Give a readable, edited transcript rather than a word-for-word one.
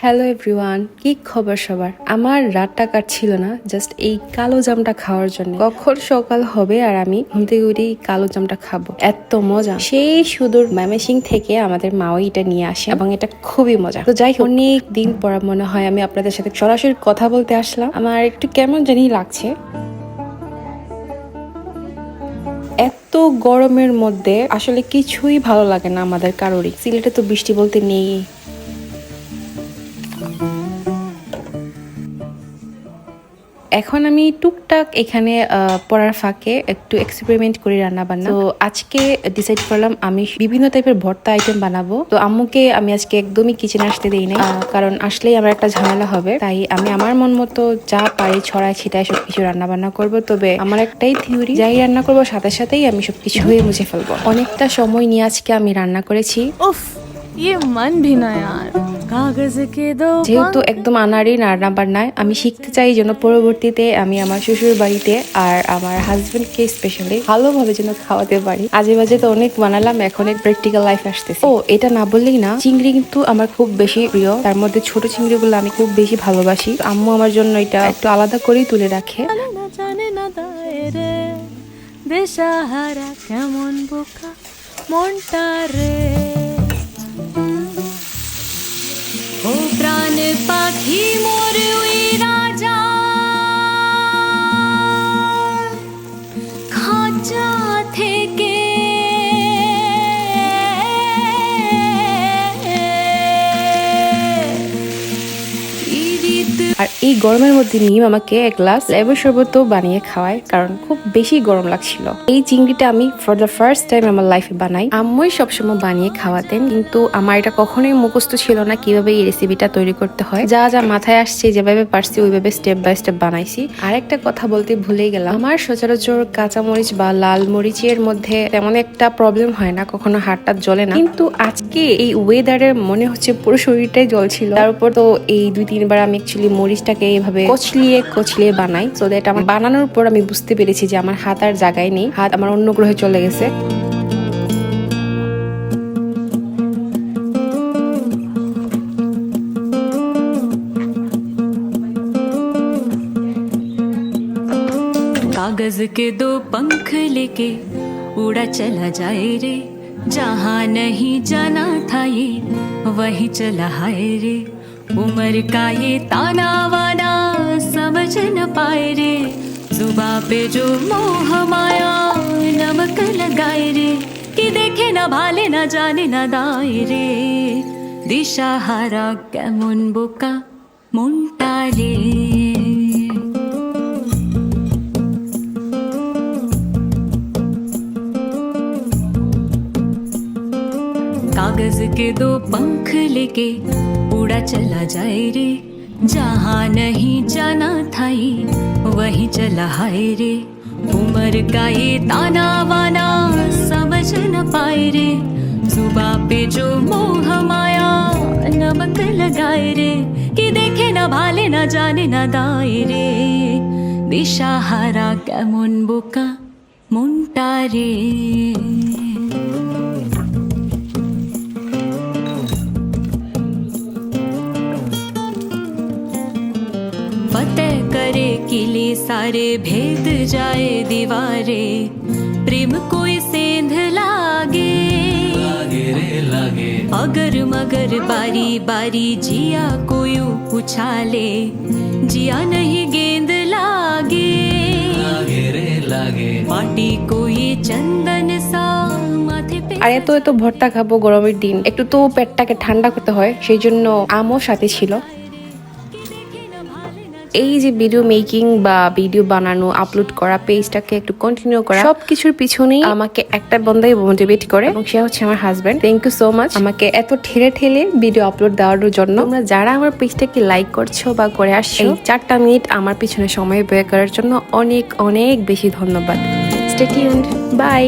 Hello everyone, কি খবর সবার? আমার রাতটা কাটছিল না জাস্ট এই কালো জামটা খাওয়ার জন্য। কখন সকাল হবে আর আমি ঘুম থেকে উঠে কালো জামটা খাবো, এত মজা। সেই সুদূর ময়মনসিং থেকে আমাদের মাও এটা নিয়ে আসে এবং এটা খুবই মজা। তো যাই হোক, অনেক দিন পর মনে হয় আমি আপনাদের সাথে সরাসরি কথা বলতে আসলাম। আমার একটু কেমন জানি লাগছে। এত গরমের মধ্যে আসলে কিছুই ভালো লাগে না আমাদের কারোরই। সিলেটে তো বৃষ্টি বলতে নেই। এখন আমি টুকটাক এখানে পড়ার ফাঁকে একটু এক্সপেরিমেন্ট করি রান্না বান্না। তো আজকে ডিসাইড করলাম আমি বিভিন্ন টাইপের ভর্তা আইটেম বানাবো। তো আম্মুকে আমি আজকে একদমই কিচেনে আসতে দেই নাই, কারণ আসলেই আমার একটা ঝামেলা হবে। তাই আমি আমার মন মতো যা পারি ছড়ায় ছিটায় সবকিছু রান্না বান্না করবো। তবে আমার একটাই থিওরি, যাই রান্না করবো সাথে সাথেই আমি সবকিছু ধুয়ে মুছে ফেলবো। অনেকটা সময় নিয়ে আজকে আমি রান্না করেছি। উফ, ये मन भी ना यार, কাগজ কে দো। যেহেতু একদম আনাড়ি রান্না বান্নায় আমি শিখতে চাই যেন পরবর্তীতে আমি আমার শ্বশুর বাড়িতে আর আমার হাজবেন্ডকে স্পেশালি ভালোভাবে যেন খাওয়াতে পারি। আজে বাজে তো অনেক বানালাম, এখন এক প্র্যাকটিক্যাল লাইফ আসতেছে। ও এটা না বললেই না, চিংড়ি কিন্তু আমার খুব বেশি প্রিয়। তার মধ্যে ছোট চিংড়িগুলো আমি খুব বেশি ভালোবাসি। আম্মু আমার জন্য এটা একটু আলাদা করেই তুলে রাখে। না জানে না দায়রে দেশাহারা কেমন বোকা মনটা রে। ও প্রাণ পাখি মোর ওই রাজা খাঁচা থেকে আর এই গরমের মধ্যে নিম আমাকে এক গ্লাস লেবুর শরবত বানিয়ে খাওয়ায়, কারণ খুব বেশি গরম লাগছিল। এই চিংড়িটা আমি ফর দ্য ফার্স্ট টাইম আমার লাইফে বানাই। আম্মুই সবসময় বানিয়ে খাওয়াতেন, কিন্তু আমার এটা কখনোই মুখস্থ ছিল না কিভাবে এই রেসিপিটা তৈরি করতে হয়। যা যা মাথায় আসছে, যেভাবে পারছি ওইভাবে স্টেপ বাই স্টেপ বানাইছি। আর একটা কথা বলতে ভুলেই গেলাম, আমার সচরাচর কাঁচামরিচ বা লাল মরিচের মধ্যে তেমন একটা প্রবলেম হয় না, কখনো হাতটা জ্বলে না। কিন্তু আজকে এই ওয়েদারে মনে হচ্ছে পুরো শরীরটাই জ্বলছিল। তার উপর তো এই 2-3 বার আমি অ্যাকচুয়ালি মরিচটাকে এইভাবে কচলিয়ে বানাই। সো দ্যাট আমার বানানোর পর আমি বুঝতে পেরেছি যে আমার হাত আর জায়গায় নেই, হাত আমার অন্য গ্রহে চলে গেছে। कागज के दो पंख लेके उड़ा चला जाए रे, जहाँ नहीं जाना था ये वही चला हाय रे। उम्र का ये ताना वाना समझ न पाए रे, जुबा पे जो मोह माया नमक लगाए रे, कि देखे न भाले न जाने न दाए रे, दिशा हारा केमन बोका মনটা রে। कागज के दो पंख लेके उड़ा चला जाए रे, जहाँ नहीं जाना था ये वही चला हाय रे। उम्र का ये ताना वाना समझ न पाए रे, जुबा पे जो मोह माया नमक लगाए रे, कि देखे न भाले न जाने न दाए रे, दिशा हारा केमन बोका মনটা রে। फतेह करे किले सारे भेद जाए दीवारे, प्रेम कोई सेंध लागे अगर मगर बारी बारी जिया कोई उछाले, जिया नहीं गेंद लागे माटी कोई चंदन सा माथे पे। আর এত এত ভর্তা খাবো গরমের দিন, একটু তো পেটটাকে ঠান্ডা করতে হয়, সেই জন্য আমও সাথে ছিল। এই যে ভিডিও মেকিং বা ভিডিও বানানো, আপলোড করা, পেজটাকে একটু কন্টিনিউ করা, সবকিছুর পিছনেই আমাকে একটা বন্ধাই মোটিভেট করে, এবং সে হচ্ছে আমার husband. Thank you so much আমাকে এত ঠেলে ঠেলে ভিডিও আপলোড দেওয়ার জন্য। তোমরা যারা আমার পেজটাকে লাইক করছো বা করে আসছো, এই 4টা মিনিট আমার পিছনে সময় ব্যয় করার জন্য অনেক অনেক বেশি ধন্যবাদ। Stay tuned, by.